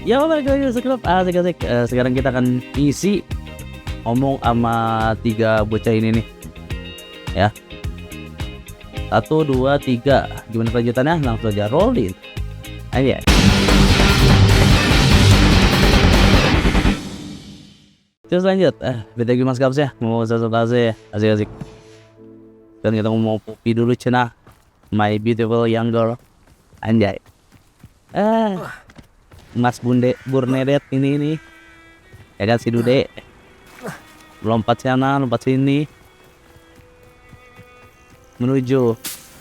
Ya balik lagi ASEGRAP, asik-asik. Sekarang kita akan isi ngomong sama 3 bocah ini nih. Ya. 1, 2, 3. Gimana kelanjutannya? Langsung aja rolling. Ayo. Terus lanjut. Beda gimana skapsnya? Mau sesuatu ya. Asik-asik. Dan kita mau Poppy dulu cenah. My beautiful young girl. Anjay. Mas Burnedet ini ya kan si Dude lompat sana lompat sini menuju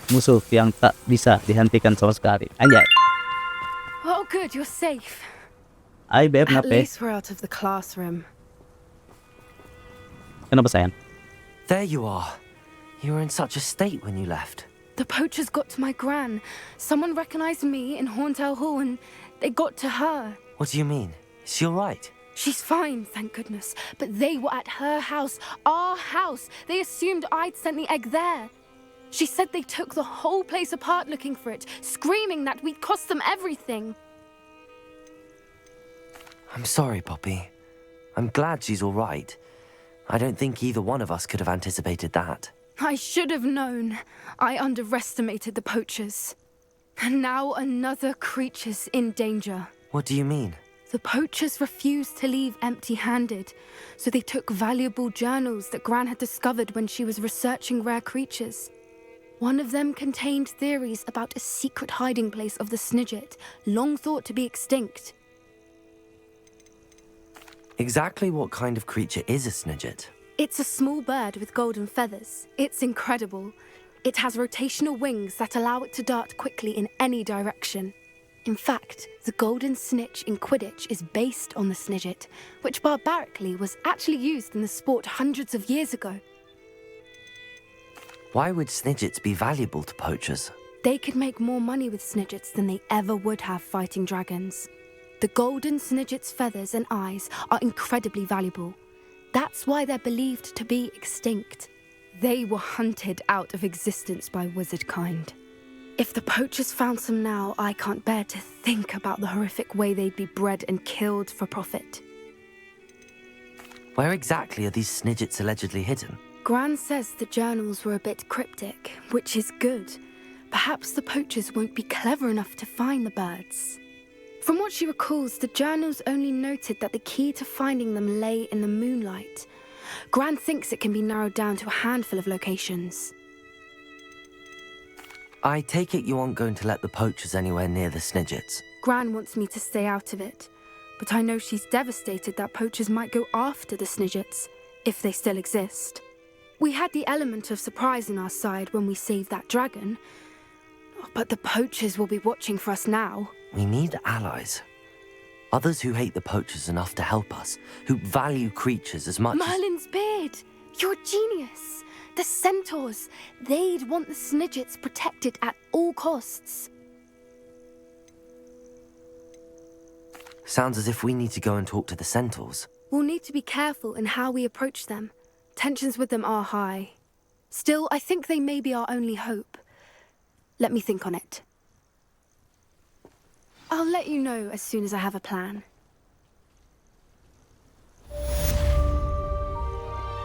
musuh yang tak bisa dihentikan sama sekali. Anjay. Oh good, you're safe. Ay beb, At kenapa? least we're out of the classroom. Kenapa sayang? There you are. You were in such a state when you left. The poachers got to my gran. Someone recognized me in Horntail Hall and they got to her. What do you mean? Is she all right? She's fine, thank goodness. But they were at her house, our house. They assumed I'd sent the egg there. She said they took the whole place apart looking for it, screaming that we'd cost them everything. I'm sorry, Poppy. I'm glad she's all right. I don't think either one of us could have anticipated that. I should have known. I underestimated the poachers. And now another creature's in danger. What do you mean? The poachers refused to leave empty-handed, so they took valuable journals that Gran had discovered when she was researching rare creatures. One of them contained theories about a secret hiding place of the Snidget, long thought to be extinct. Exactly what kind of creature is a Snidget? It's a small bird with golden feathers. It's incredible. It has rotational wings that allow it to dart quickly in any direction. In fact, the golden snitch in Quidditch is based on the Snidget, which barbarically was actually used in the sport hundreds of years ago. Why would Snidgets be valuable to poachers? They could make more money with Snidgets than they ever would have fighting dragons. The golden Snidget's feathers and eyes are incredibly valuable. That's why they're believed to be extinct. They were hunted out of existence by wizard kind. If the poachers found some now, I can't bear to think about the horrific way they'd be bred and killed for profit. Where exactly are these Snidgets allegedly hidden? Gran says the journals were a bit cryptic, which is good. Perhaps the poachers won't be clever enough to find the birds. From what she recalls, the journals only noted that the key to finding them lay in the moonlight. Gran thinks it can be narrowed down to a handful of locations. I take it you aren't going to let the poachers anywhere near the Snidgets. Gran wants me to stay out of it, but I know she's devastated that poachers might go after the Snidgets, if they still exist. We had the element of surprise on our side when we saved that dragon, but the poachers will be watching for us now. We need allies. Others who hate the poachers enough to help us, who value creatures as much Merlin's beard! You're a genius! The Centaurs! They'd want the Snidgets protected at all costs. Sounds as if we need to go and talk to the Centaurs. We'll need to be careful in how we approach them. Tensions with them are high. Still, I think they may be our only hope. Let me think on it. I'll let you know as soon as I have a plan.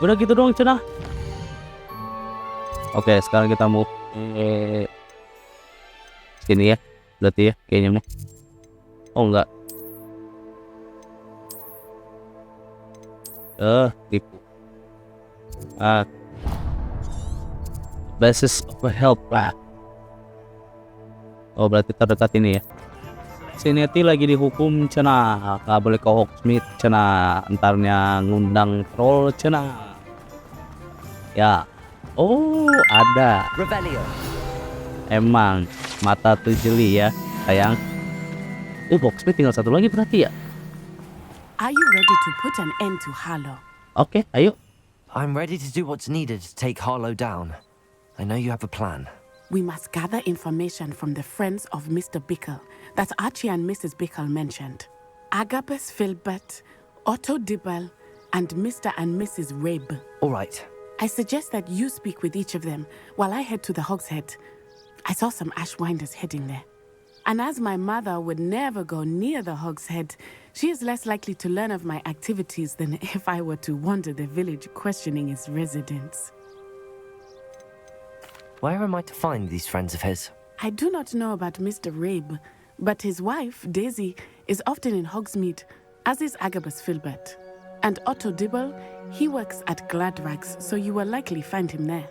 Udah gitu doang cenah. Oke, sekarang kita mau sini ya. Berarti ya kayaknya nih. Oh enggak. Tipu. Basis of help lah. Oh berarti terdekat ini ya. Sineti lagi dihukum cenah, nggak boleh ke Hogsmeade cenah, entarnya ngundang troll cenah. Ya, oh ada. Rebellion. Emang mata tuh jeli ya, sayang. Hogsmeade tinggal satu lagi berarti ya. Are you ready to put an end to Harlow? Oke, ayo. I'm ready to do what's needed to take Harlow down. I know you have a plan. We must gather information from the friends of Mr. Bickle that Archie and Mrs. Bickle mentioned. Agapes Filbert, Otto Dibble, and Mr. and Mrs. Rabe. All right. I suggest that you speak with each of them while I head to the Hogshead. I saw some Ashwinders heading there. And as my mother would never go near the Hog's Head, she is less likely to learn of my activities than if I were to wander the village questioning its residents. Where am I to find these friends of his? I do not know about Mr. Rabe, but his wife, Daisy, is often in Hogsmeade, as is Agabus Filbert. And Otto Dibble, he works at Gladrags, so you will likely find him there.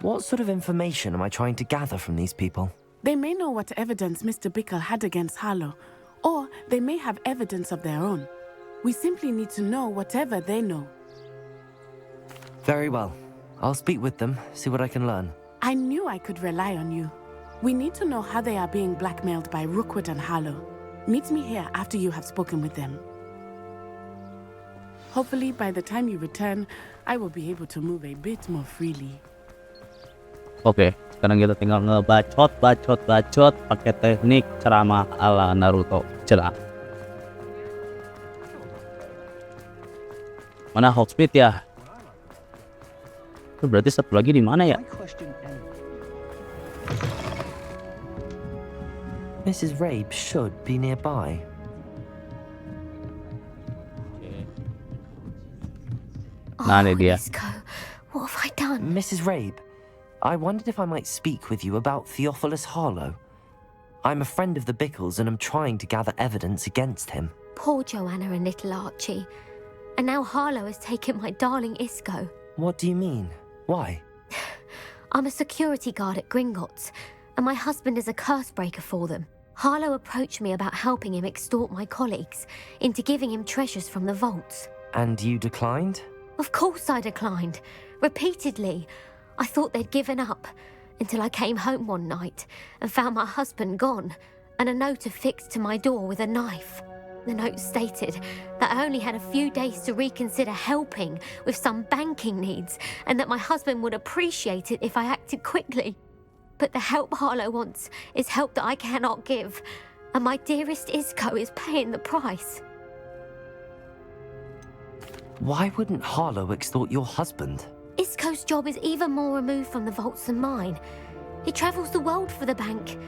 What sort of information am I trying to gather from these people? They may know what evidence Mr. Bickle had against Harlow, or they may have evidence of their own. We simply need to know whatever they know. Very well. I'll speak with them, see what I can learn. I knew I could rely on you. We need to know how they are being blackmailed by Rookwood and Harlow. Meet me here after you have spoken with them. Hopefully, by the time you return, I will be able to move a bit more freely. Oke, sekarang kita tinggal ngebacot pakai teknik ceramah ala Naruto. Celah. Mana Hogsmeade ya? Itu berarti satu lagi di mana ya? Mrs. Rabe should be nearby. Nah, ini dia. Isco, what have I done? Mrs. Rabe, I wondered if I might speak with you about Theophilus Harlow. I'm a friend of the Bickles and I'm trying to gather evidence against him. Poor Joanna and little Archie. And now Harlow has taken my darling Isco. What do you mean? Why? I'm a security guard at Gringotts, and my husband is a curse breaker for them. Harlow approached me about helping him extort my colleagues into giving him treasures from the vaults. And you declined? Of course I declined. Repeatedly. I thought they'd given up, until I came home one night and found my husband gone, and a note affixed to my door with a knife. The note stated that I only had a few days to reconsider helping with some banking needs, and that my husband would appreciate it if I acted quickly. But the help Harlow wants is help that I cannot give, and my dearest Isco is paying the price. Why wouldn't Harlow extort your husband? Isco's job is even more removed from the vaults than mine. He travels the world for the bank.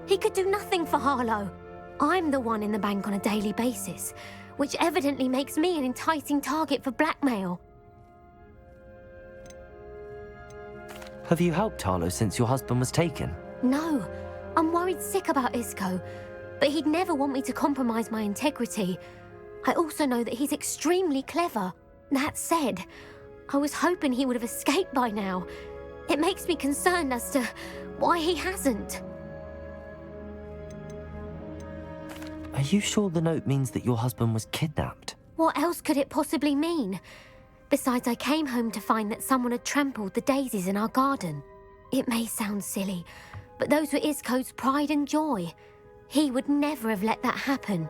He could do nothing for Harlow. I'm the one in the bank on a daily basis, which evidently makes me an enticing target for blackmail. Have you helped Harlow since your husband was taken? No, I'm worried sick about Isco, but he'd never want me to compromise my integrity. I also know that he's extremely clever. That said, I was hoping he would have escaped by now. It makes me concerned as to why he hasn't. Are you sure the note means that your husband was kidnapped? What else could it possibly mean? Besides, I came home to find that someone had trampled the daisies in our garden. It may sound silly, but those were Isco's pride and joy. He would never have let that happen.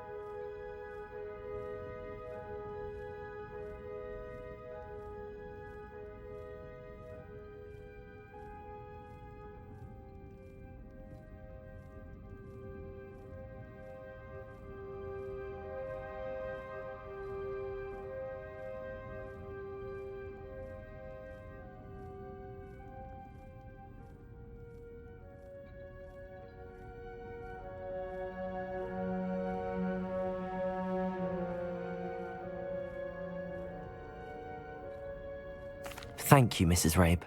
Thank you, Mrs. Rabe.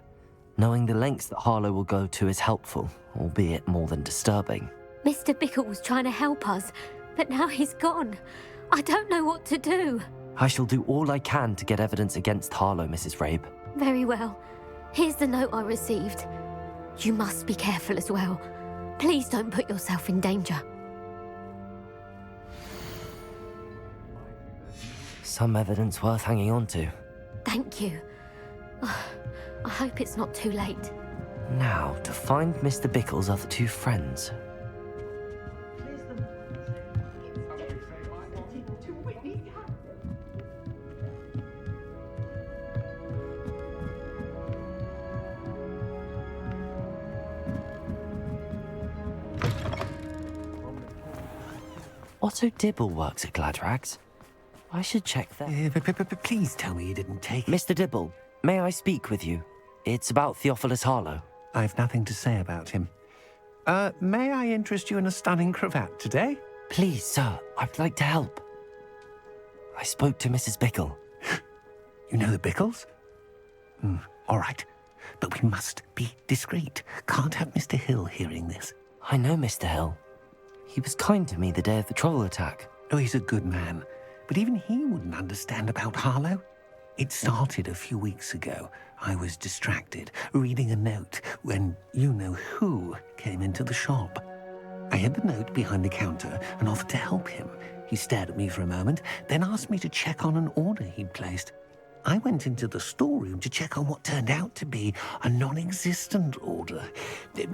Knowing the lengths that Harlow will go to is helpful, albeit more than disturbing. Mr. Bickle was trying to help us, but now he's gone. I don't know what to do. I shall do all I can to get evidence against Harlow, Mrs. Rabe. Very well. Here's the note I received. You must be careful as well. Please don't put yourself in danger. Some evidence worth hanging on to. Thank you. I hope it's not too late. Now, to find Mr. Bickle's other two friends. Otto Dibble works at Gladrags. I should check that. Please tell me you didn't take it. Mr. Dibble, may I speak with you? It's about Theophilus Harlow. I've nothing to say about him. May I interest you in a stunning cravat today? Please, sir, I'd like to help. I spoke to Mrs. Bickle. You know the Bickles? All right. But we must be discreet. Can't have Mr. Hill hearing this. I know Mr. Hill. He was kind to me the day of the troll attack. Oh, he's a good man. But even he wouldn't understand about Harlow. It started a few weeks ago. I was distracted, reading a note, when you-know-who came into the shop. I hid the note behind the counter and offered to help him. He stared at me for a moment, then asked me to check on an order he'd placed. I went into the storeroom to check on what turned out to be a non-existent order.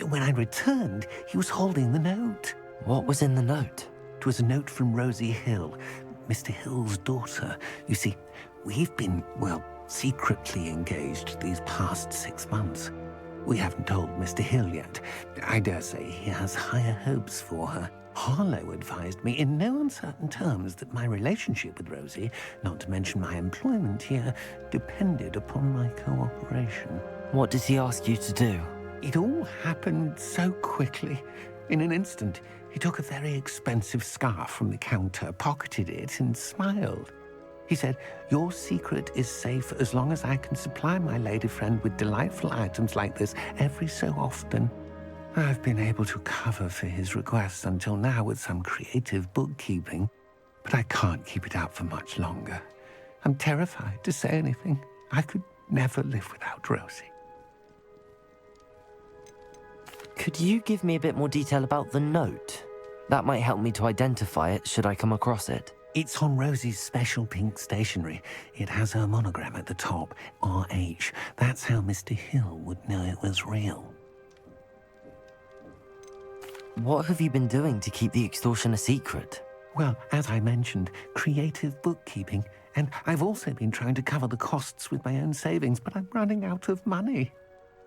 When I returned, he was holding the note. What was in the note? It was a note from Rosie Hill, Mr. Hill's daughter. You see, we've been, secretly engaged these past 6 months. We haven't told Mr. Hill yet. I dare say he has higher hopes for her. Harlow advised me in no uncertain terms that my relationship with Rosie, not to mention my employment here, depended upon my cooperation. What did he ask you to do? It all happened so quickly. In an instant, he took a very expensive scarf from the counter, pocketed it, and smiled. He said, "Your secret is safe as long as I can supply my lady friend with delightful items like this every so often." I've been able to cover for his requests until now with some creative bookkeeping, but I can't keep it up for much longer. I'm terrified to say anything. I could never live without Rosie. Could you give me a bit more detail about the note? That might help me to identify it should I come across it. It's on Rosie's special pink stationery. It has her monogram at the top, RH. That's how Mr. Hill would know it was real. What have you been doing to keep the extortion a secret? Well, as I mentioned, creative bookkeeping. And I've also been trying to cover the costs with my own savings, but I'm running out of money.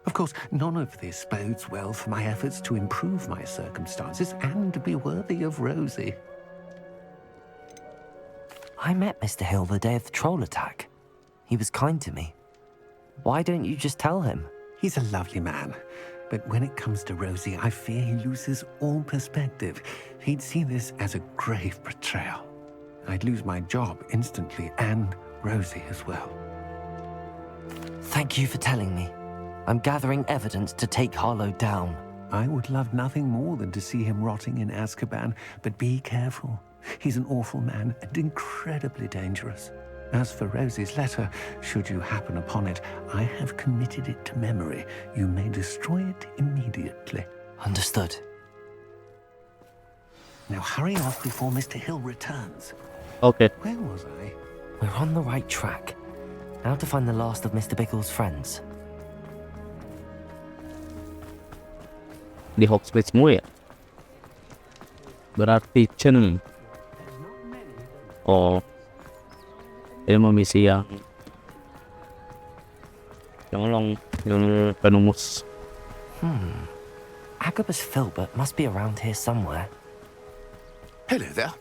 Of course, none of this bodes well for my efforts to improve my circumstances and be worthy of Rosie. I met Mr. Hill the day of the troll attack. He was kind to me. Why don't you just tell him? He's a lovely man. But when it comes to Rosie, I fear he loses all perspective. He'd see this as a grave betrayal. I'd lose my job instantly, and Rosie as well. Thank you for telling me. I'm gathering evidence to take Harlow down. I would love nothing more than to see him rotting in Azkaban, but be careful. He's an awful man and incredibly dangerous. As for Rosie's letter, should you happen upon it, I have committed it to memory. You may destroy it immediately. Understood. Now hurry off before Mr. Hill returns. Oke. Where was I? We're on the right track. Now to find the last of Mr. Bickle's friends. Di Hogwarts mulu ya? Berarti Chen. Oh. Ini mau misi yang penumus. Agabus Filbert must be around here somewhere. Hello there.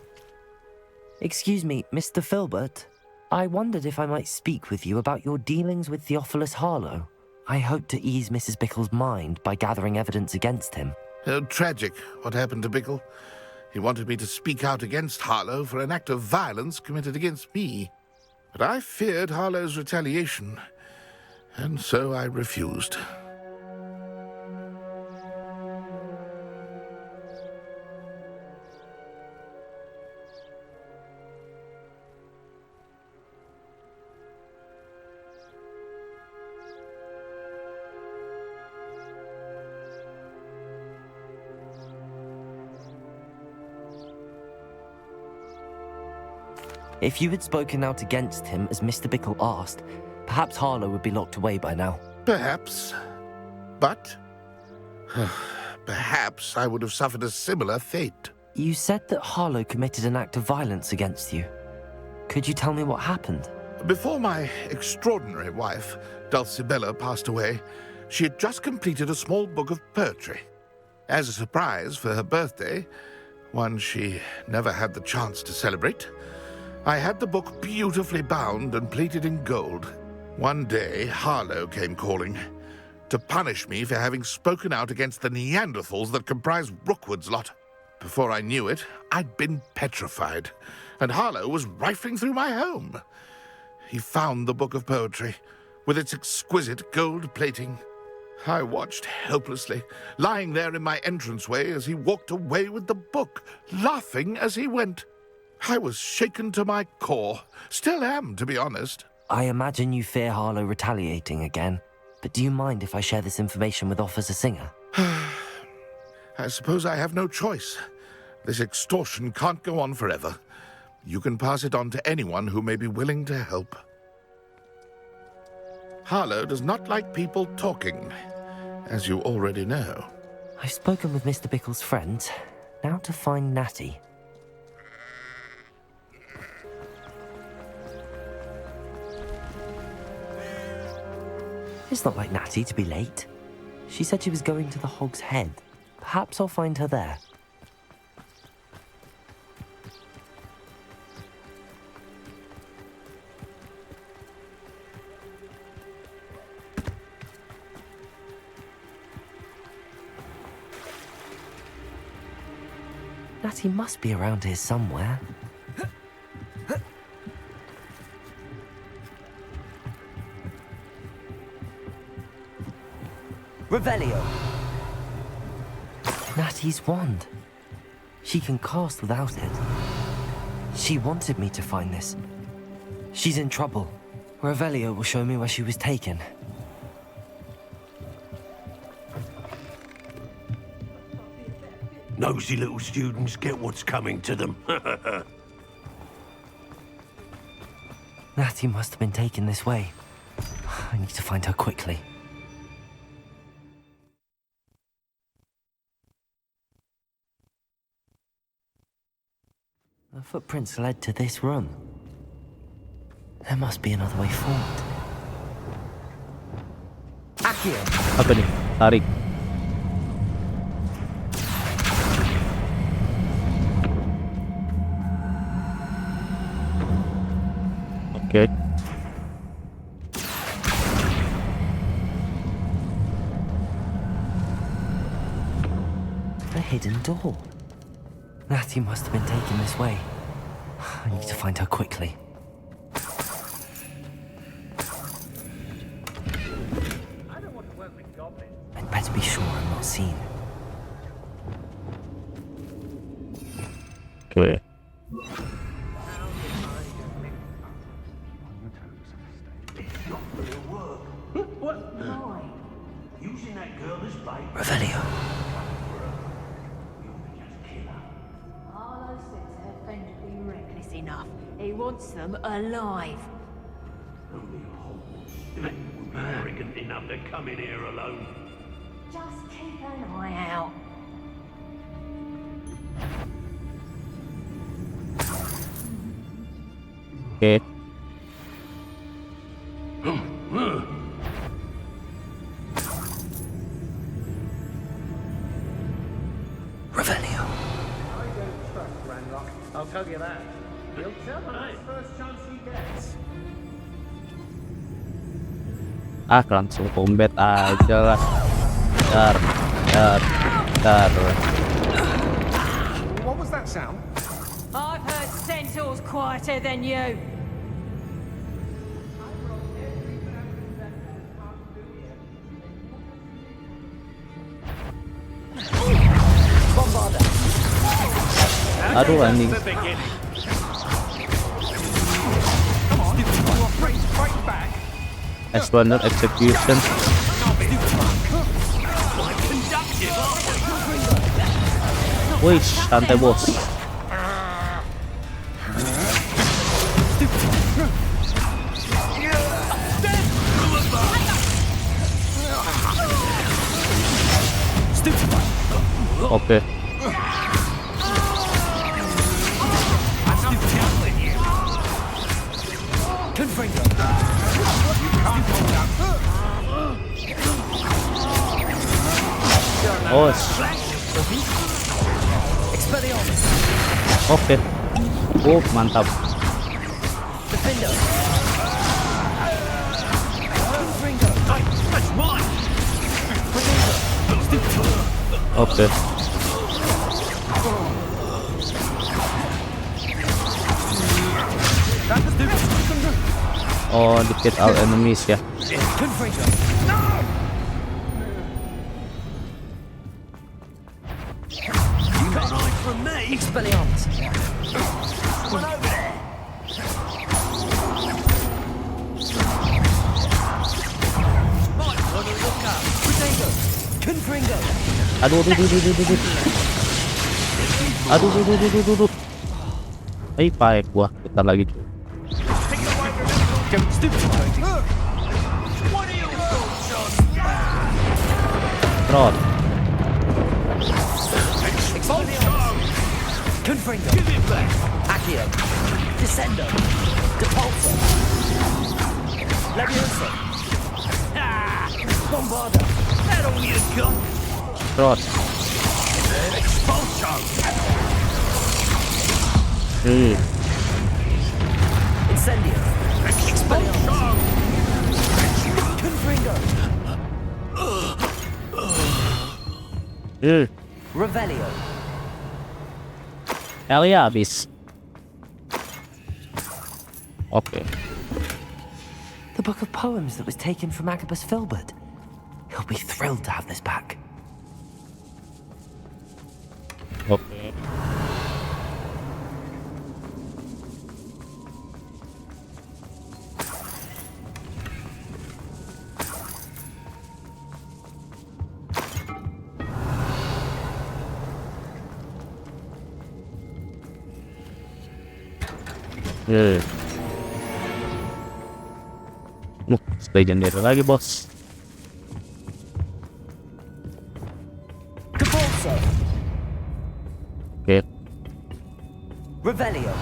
Excuse me, Mr. Filbert. I wondered if I might speak with you about your dealings with Theophilus Harlow. I hope to ease Mrs. Bickle's mind by gathering evidence against him. Tragic, what happened to Bickle. He wanted me to speak out against Harlow for an act of violence committed against me. But I feared Harlow's retaliation, and so I refused. If you had spoken out against him as Mr. Bickle asked, perhaps Harlow would be locked away by now. Perhaps. But perhaps I would have suffered a similar fate. You said that Harlow committed an act of violence against you. Could you tell me what happened? Before my extraordinary wife, Dulcibella, passed away, she had just completed a small book of poetry. As a surprise for her birthday, one she never had the chance to celebrate, I had the book beautifully bound and plated in gold. One day, Harlow came calling. to punish me for having spoken out against the Neanderthals that comprise Rookwood's lot. Before I knew it, I'd been petrified, and Harlow was rifling through my home. He found the book of poetry, with its exquisite gold plating. I watched helplessly, lying there in my entranceway as he walked away with the book, laughing as he went. I was shaken to my core. Still am, to be honest. I imagine you fear Harlow retaliating again, but do you mind if I share this information with Officer Singer? I suppose I have no choice. This extortion can't go on forever. You can pass it on to anyone who may be willing to help. Harlow does not like people talking, as you already know. I've spoken with Mr. Bickle's friends. Now to find Natty. It's not like Natty to be late. She said she was going to the Hog's Head. Perhaps I'll find her there. Natty must be around here somewhere. Revelio. Natty's wand. She can cast without it. She wanted me to find this. She's in trouble. Revelio will show me where she was taken. Nosy little students get what's coming to them. Natty must have been taken this way. I need to find her quickly. The footprints led to this room. There must be another way forward. Akio! Apa nih? Tarik. Oke. A hidden door. Natty must have been taken this way. I need to find her quickly. I'd better be sure I'm not seen. Oke. Revelio. Harlow says her friend would be reckless enough. He wants them alive. Only a Hogwarts student would be arrogant enough to come in here alone. Just keep an eye out. Oke. Revelio. I don't trust Ranrock, I'll tell you that. He'll tell on us first chance he gets. Ah, langsung combat aja lah. Dar. What was that sound? I've heard Centaurs quieter than you. Aduh anjing. Expander execution. Wih, santai bos. Oke. Oh. Oke. Oh, mantap. Oke. Oh, defeat all enemies ya. Aduh. Baik gua. Bentar lagi cuy. Trot. Trot. Revelio. Hell ya habis. Oke. The book of poems that was taken from Agabus Filbert. He'll be thrilled to have this back. Oke. Legendary lagi bos. Oke. Revelio.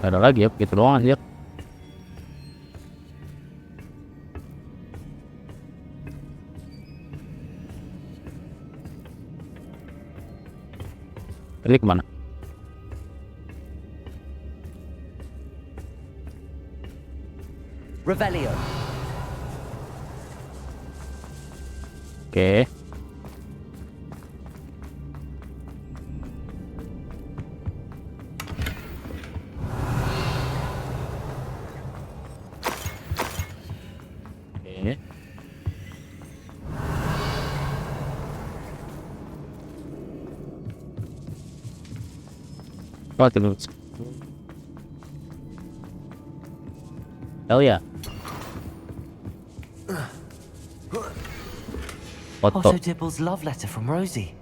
Ada lagi ya, begitu doang aja. Ini kemana? Revelio. Oke. Oh, terus. Hell ya. Foto. Also Dibble's love letter from Rosie.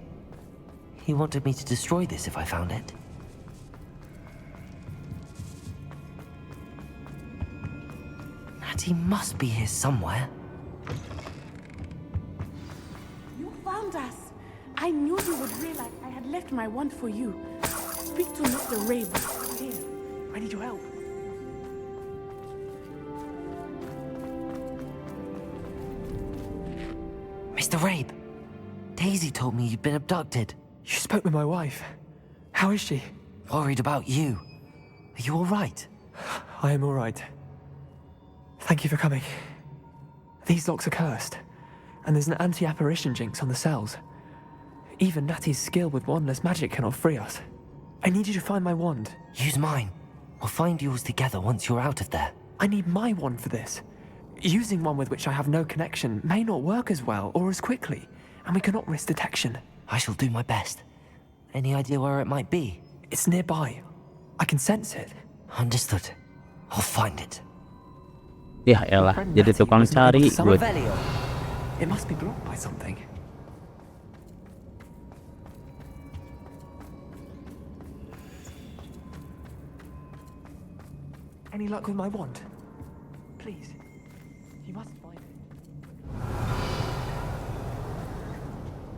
He wanted me to destroy this if I found it. Natty must be here somewhere. You found us. I knew you would realize I had left my wand for you. Speak to Mr. Rabe. Here, I need your help. Mr. Rabe, Daisy told me you'd been abducted. You spoke with my wife. How is she? Worried about you. Are you all right? I am all right. Thank you for coming. These locks are cursed, and there's an anti-apparition jinx on the cells. Even Natty's skill with wandless magic cannot free us. I need you to find my wand. Use mine. We'll find yours together once you're out of there. I need my wand for this. Using one with which I have no connection may not work as well or as quickly, and we cannot risk detection. I shall do my best. Any idea where it might be? It's nearby. I can sense it. Understood. I'll find it. Ya elah, jadi tukang cari gue. It must be blocked by something. Any luck with my wand? Please. You must find it.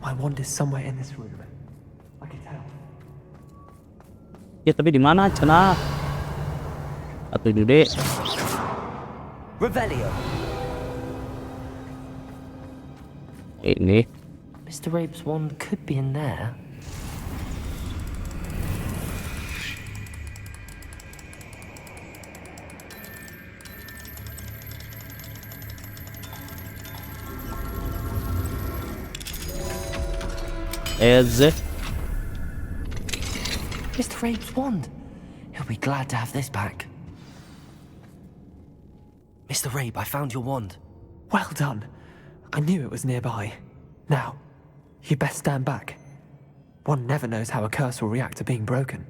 My wand is somewhere in this room. I can tell. Ya tapi di mana cenah? Atau dude? Revelio. Ini. Mr. Rabe's wand could be in there. Eze. Mr. Rabe's wand. He'll be glad to have this back. Mr. Rabe, I found your wand. Well done. I knew it was nearby. Now, you best stand back. One never knows how a curse will react to being broken.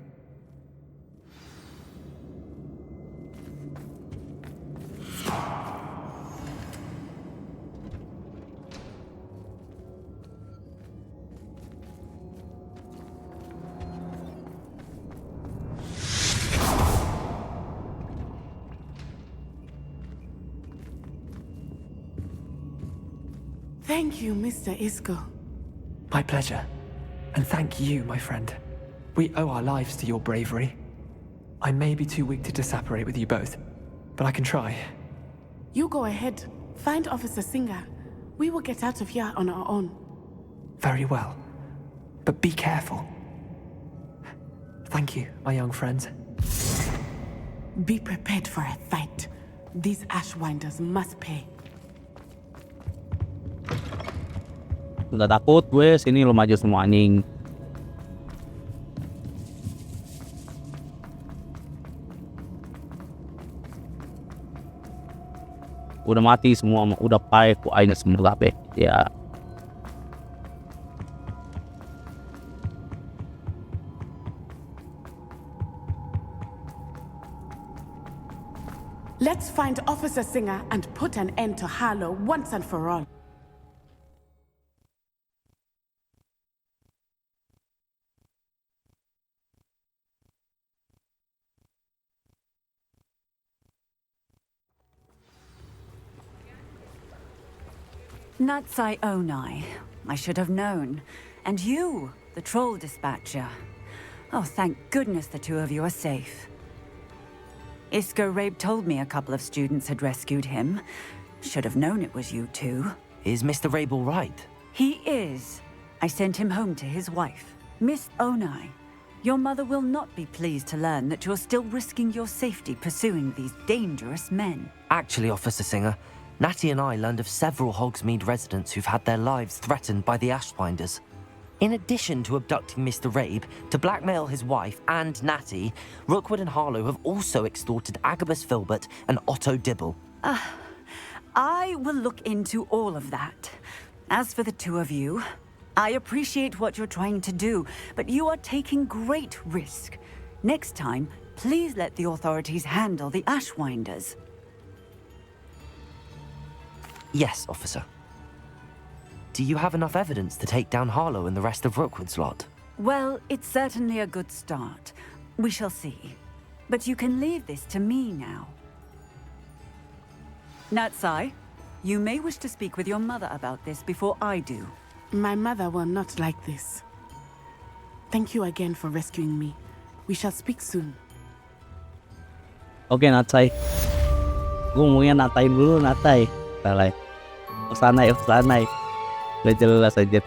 Thank you, Mr. Isco. My pleasure. And thank you, my friend. We owe our lives to your bravery. I may be too weak to disapparate with you both, but I can try. You go ahead. Find Officer Singer. We will get out of here on our own. Very well. But be careful. Thank you, my young friends. Be prepared for a fight. These Ashwinders must pay. Nggak takut gue, sini lo maju semua anjing. Udah mati semua, udah pakai ku aina semua kabeh. Ya. Let's find Officer Singer and put an end to Harlow once and for all. Natsai Onai. I should have known. And you, the troll dispatcher. Oh, thank goodness the two of you are safe. Isco Rabe told me a couple of students had rescued him. Should have known it was you two. Is Mr. Rabe all right? He is. I sent him home to his wife. Miss Onai, your mother will not be pleased to learn that you're still risking your safety pursuing these dangerous men. Actually, Officer Singer, Natty and I learned of several Hogsmeade residents who've had their lives threatened by the Ashwinders. In addition to abducting Mr. Rabe, to blackmail his wife and Natty, Rookwood and Harlow have also extorted Agabus Filbert and Otto Dibble. I will look into all of that. As for the two of you, I appreciate what you're trying to do, but you are taking great risk. Next time, please let the authorities handle the Ashwinders. Yes, officer. Do you have enough evidence to take down Harlow and the rest of Rookwood's lot? Well, it's certainly a good start. We shall see. But you can leave this to me now. Natsai, you may wish to speak with your mother about this before I do. My mother will not like this. Thank you again for rescuing me. We shall speak soon. Oke, Natsai. Gue ngomongnya Natai dulu, Natai. Salah. Usanai. Udah jelas aja.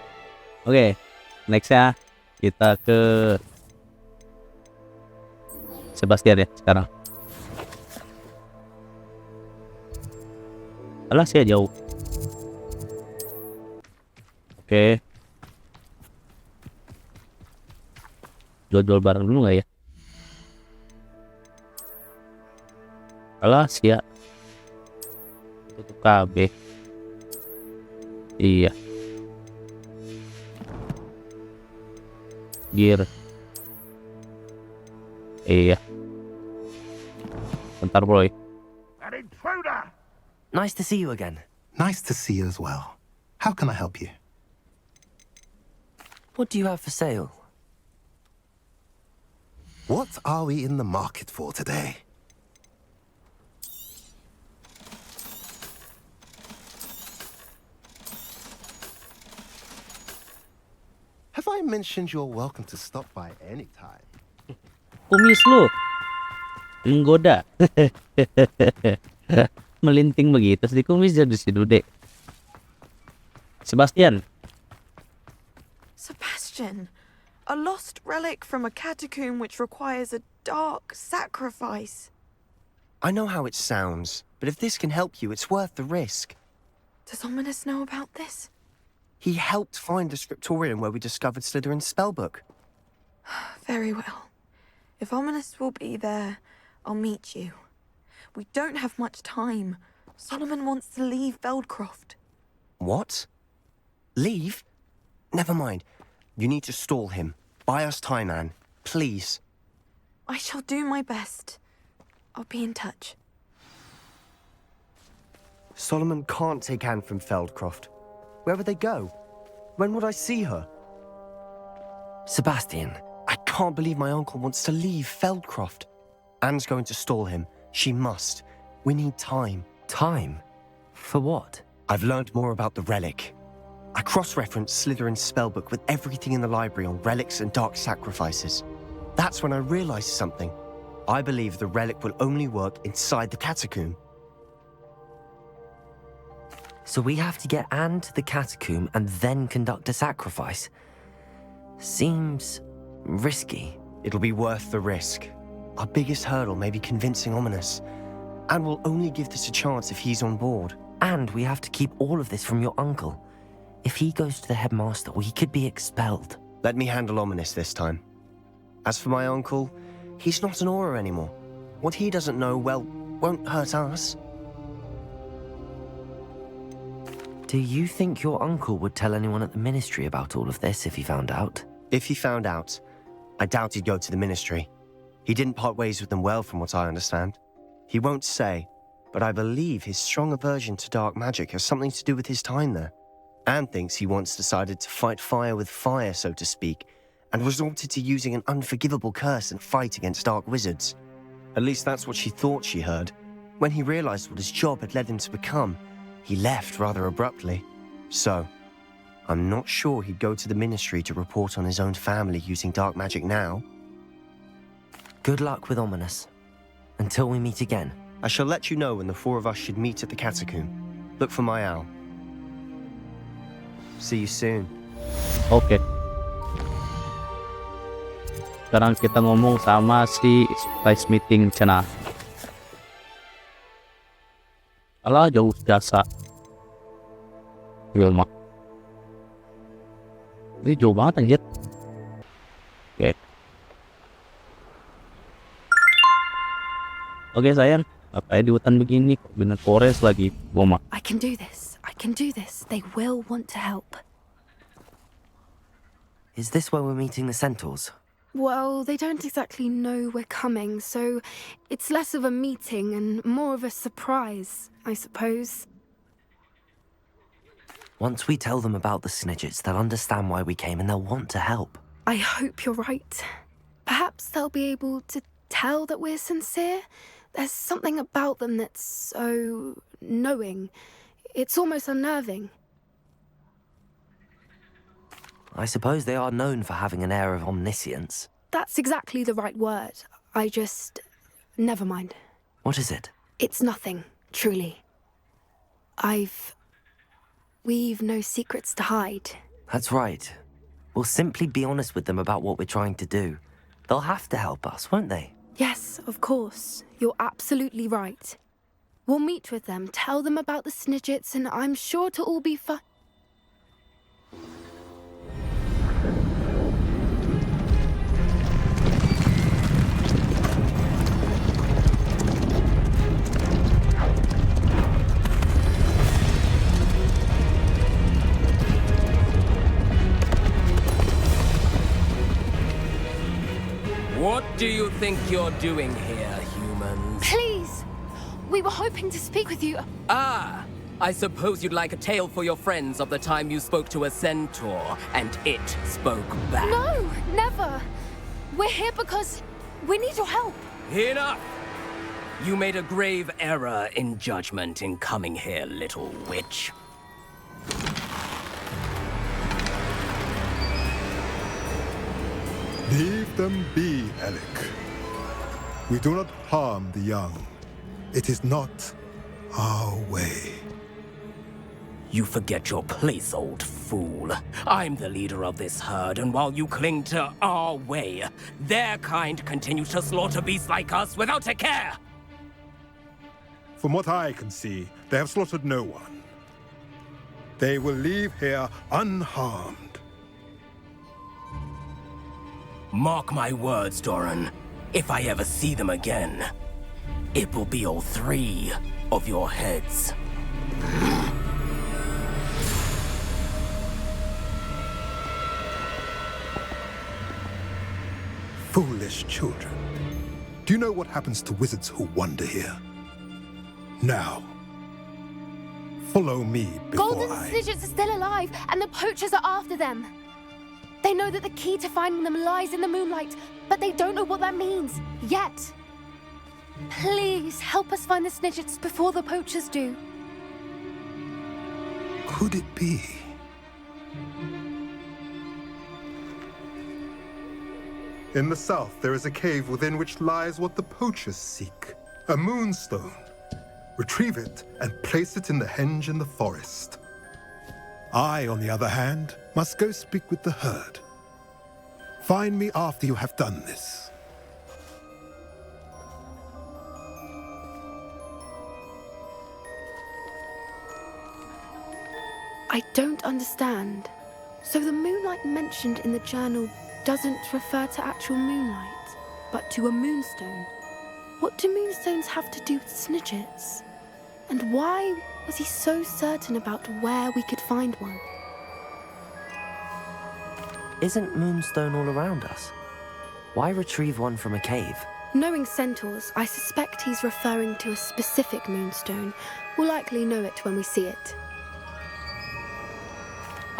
Oke, nextnya kita ke Sebastian ya sekarang. Alah, sih jauh. Oke. Jual-jual barang dulu nggak ya? Alah, sia. Tutup KB. Iya. Gear. Iya. Bentar, bro. An intruder! Nice to see you again. Nice to see you as well. How can I help you? What do you have for sale? What are we in the market for today? Have I mentioned you're welcome to stop by any time? Kumis lu. Menggoda. Melinting begitu sih kumis jadi si Dude. Sebastian. Sebastian, a lost relic from a catacomb which requires a dark sacrifice. I know how it sounds, but if this can help you, it's worth the risk. Does Ominous know about this? He helped find the scriptorium where we discovered Slytherin's spellbook. Very well. If Ominous will be there, I'll meet you. We don't have much time. Solomon wants to leave Feldcroft. What? Leave? Never mind. You need to stall him. Buy us time, Anne. Please. I shall do my best. I'll be in touch. Solomon can't take Anne from Feldcroft. Where would they go? When would I see her? Sebastian. I can't believe my uncle wants to leave Feldcroft. Anne's going to stall him. She must. We need time. Time? For what? I've learned more about the relic. I cross-referenced Slytherin's spellbook with everything in the library on relics and dark sacrifices. That's when I realized something. I believe the relic will only work inside the catacomb. So we have to get Anne to the catacomb and then conduct a sacrifice? Seems risky. It'll be worth the risk. Our biggest hurdle may be convincing Ominous. And we'll only give this a chance if he's on board. And we have to keep all of this from your uncle. If he goes to the headmaster, we could be expelled. Let me handle Ominous this time. As for my uncle, he's not an Auror anymore. What he doesn't know, well, won't hurt us. Do you think your uncle would tell anyone at the ministry about all of this if he found out? If he found out, I doubt he'd go to the ministry. He didn't part ways with them well, from what I understand. He won't say, but I believe his strong aversion to dark magic has something to do with his time there. Anne thinks he once decided to fight fire with fire, so to speak, and resorted to using an unforgivable curse and fight against dark wizards. At least that's what she thought she heard. When he realized what his job had led him to become, he left rather abruptly. So, I'm not sure he'd go to the ministry to report on his own family using dark magic now. Good luck with Ominous. Until we meet again. I shall let you know when the four of us should meet at the catacomb. Look for my owl. See you soon. Oke. Sekarang kita ngomong sama si surprise meeting Cina. Alah, jauh jasa. Wilma. Ini jauh banget anjir. Oke. Oke sayang, apa ya di hutan begini? Bener forest lagi, Boma. I can do this. I can do this. They will want to help. Is this where we're meeting the Centaurs? Well, they don't exactly know we're coming, so it's less of a meeting and more of a surprise, I suppose. Once we tell them about the Snidgets, they'll understand why we came and they'll want to help. I hope you're right. Perhaps they'll be able to tell that we're sincere. There's something about them that's so knowing. It's almost unnerving. I suppose they are known for having an air of omniscience. That's exactly the right word. Never mind. What is it? It's nothing, truly. We've no secrets to hide. That's right. We'll simply be honest with them about what we're trying to do. They'll have to help us, won't they? Yes, of course. You're absolutely right. We'll meet with them, tell them about the Snidgets, and I'm sure to all be fine. What do you think you're doing here, humans? Please! We were hoping to speak with you. Ah! I suppose you'd like a tale for your friends of the time you spoke to a centaur, and it spoke back. No, never! We're here because we need your help. Enough! You made a grave error in judgment in coming here, little witch. Leave them be, Alec. We do not harm the young. It is not our way. You forget your place, old fool. I'm the leader of this herd, and while you cling to our way, their kind continue to slaughter beasts like us without a care! From what I can see, they have slaughtered no one. They will leave here unharmed. Mark my words, Doran. If I ever see them again, it will be all 3 of your heads. Foolish children. Do you know what happens to wizards who wander here? Now, follow me before Golden Snidgets are still alive, and the poachers are after them. They know that the key to finding them lies in the moonlight, but they don't know what that means, yet. Please, help us find the Snidgets before the poachers do. Could it be? In the south, there is a cave within which lies what the poachers seek. A moonstone. Retrieve it and place it in the henge in the forest. I, on the other hand, must go speak with the herd. Find me after you have done this. I don't understand. So the moonlight mentioned in the journal doesn't refer to actual moonlight, but to a moonstone. What do moonstones have to do with Snidgets? And why was he so certain about where we could find one? Isn't moonstone all around us? Why retrieve one from a cave? Knowing centaurs, I suspect he's referring to a specific moonstone. We'll likely know it when we see it.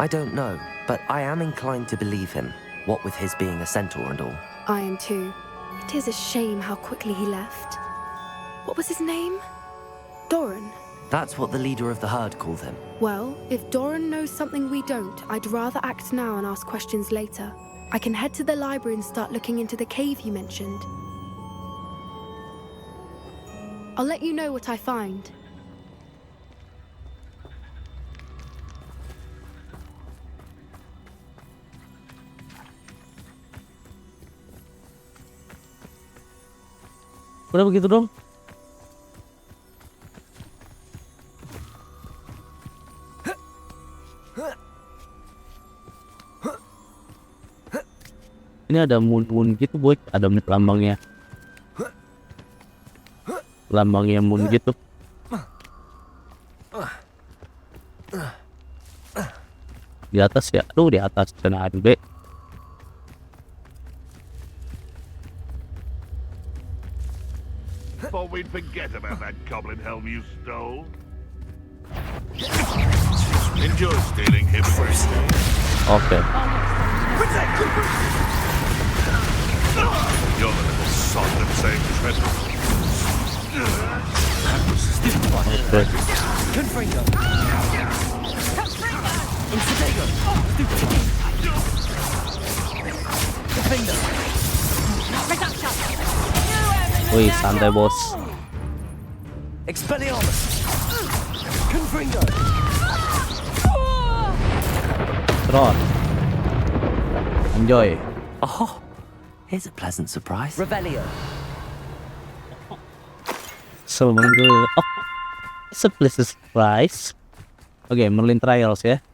I don't know, but I am inclined to believe him, what with his being a centaur and all. I am too. It is a shame how quickly he left. What was his name? Doran. That's what the leader of the herd called him. Well, if Doran knows something we don't, I'd rather act now and ask questions later. I can head to the library and start looking into the cave you mentioned. I'll let you know what I find. Udah begitu dong. Ini ada moon gitu boy, ada lambangnya. Lambangnya moon gitu. Di atas ya. Aduh, di atas sana ada B. Thought we'd forget about that goblin helm you stole. Enjoy stealing hypocrites. Okay. You're the little sod that's saying treasure. Okay. Confringo. Instigator. Defender. Wih, santai bos. Expelliarmus. Confringo. Terus. Enjoy. Oh, here's a pleasant surprise. Rebellion. Oh, it's a pleasant surprise. Oke, Merlin Trials ya.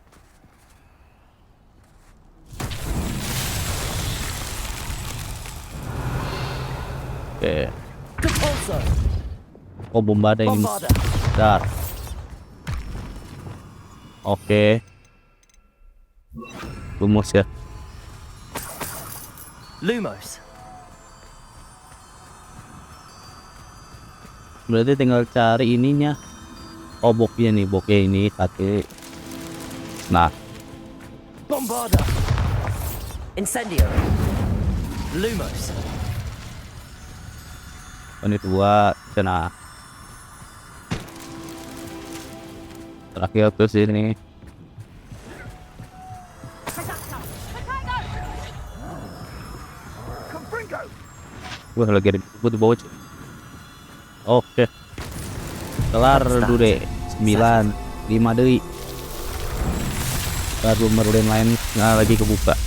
Oke. Oh, bombada ini. Dar. Oke. Lumos ya. Lumos. Berarti tinggal cari ininya. Oh, boknya nih, boknya ini kaki. Nah. Bombarda. Incendio. Lumos. Ini 2 sana. Terakhir tuh sini. Wah, lagi ada di bawah. Oke. Kelar dulu deh. 9 5 deui. Baru Merlin lain lagi kebuka.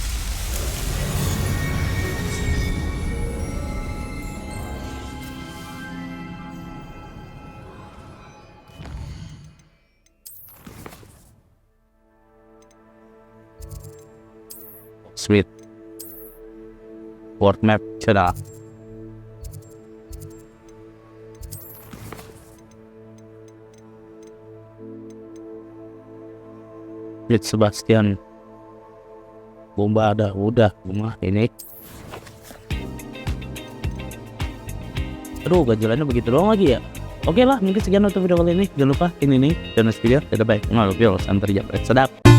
Sweet. World map sudah. Sebastian. Bomba ada, udah rumah ini. Aduh, ganjalannya begitu doang lagi ya. Oke lah, mungkin sekian untuk video kali ini. Jangan lupa ini nih, channel video, tidak baik. Nggak lupa, sampai jumpa. Sedap.